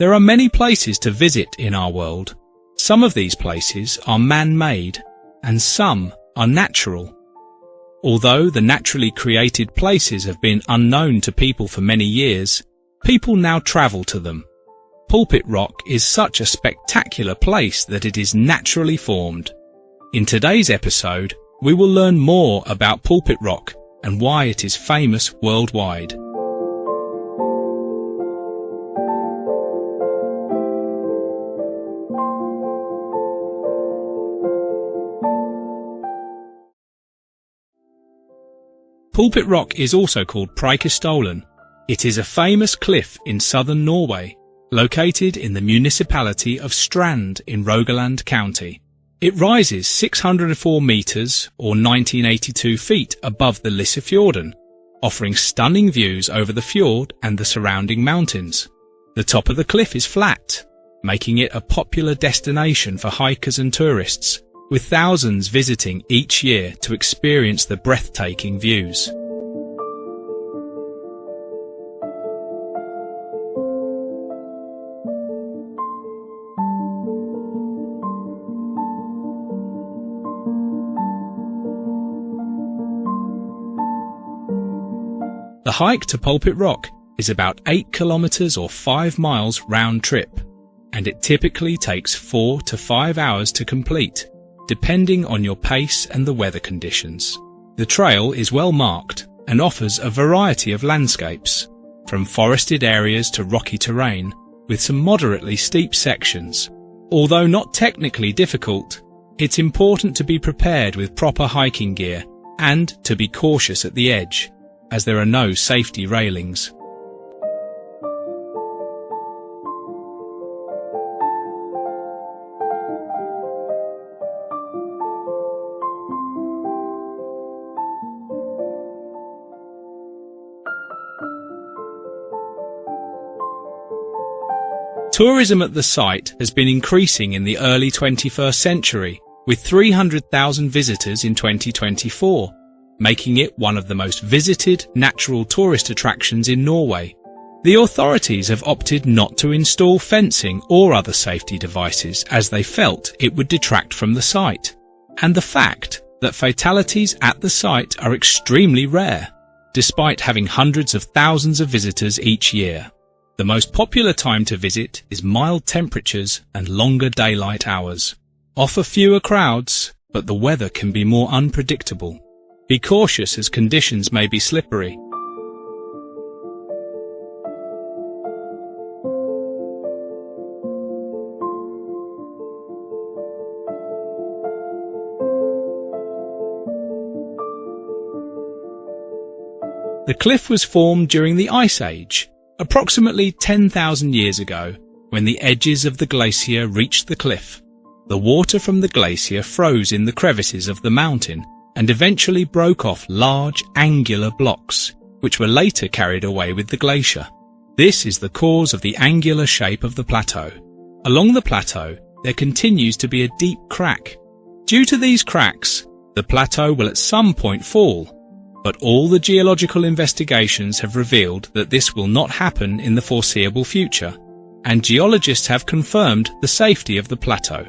There are many places to visit in our world. Some of these places are man-made, and some are natural. Although the naturally created places have been unknown to people for many years, people now travel to them. Pulpit Rock is such a spectacular place that it is naturally formed. In today's episode, we will learn more about Pulpit Rock and why it is famous worldwide. Pulpit Rock is also called Preikestolen. It is a famous cliff in southern Norway, located in the municipality of Strand in Rogaland County. It rises 604 meters or 1982 feet above the Lysefjord, offering stunning views over the fjord and the surrounding mountains. The top of the cliff is flat, making it a popular destination for hikers and tourists, with thousands visiting each year to experience the breathtaking views. The hike to Pulpit Rock is about 8 kilometers or 5 miles round trip, and it typically takes 4 to 5 hours to complete, depending on your pace and the weather conditions. The trail is well marked and offers a variety of landscapes, from forested areas to rocky terrain, with some moderately steep sections. Although not technically difficult, it's important to be prepared with proper hiking gear and to be cautious at the edge, as there are no safety railings. Tourism at the site has been increasing in the early 21st century, with 300,000 visitors in 2024, making it one of the most visited natural tourist attractions in Norway. The authorities have opted not to install fencing or other safety devices as they felt it would detract from the site, and the fact that fatalities at the site are extremely rare, despite having hundreds of thousands of visitors each year. The most popular time to visit is mild temperatures and longer daylight hours. Offer fewer crowds, but the weather can be more unpredictable. Be cautious as conditions may be slippery. The cliff was formed during the Ice Age, approximately 10,000 years ago, when the edges of the glacier reached the cliff. The water from the glacier froze in the crevices of the mountain and eventually broke off large angular blocks, which were later carried away with the glacier. This is the cause of the angular shape of the plateau. Along the plateau, there continues to be a deep crack. Due to these cracks, the plateau will at some point fall, but all the geological investigations have revealed that this will not happen in the foreseeable future, and geologists have confirmed the safety of the plateau.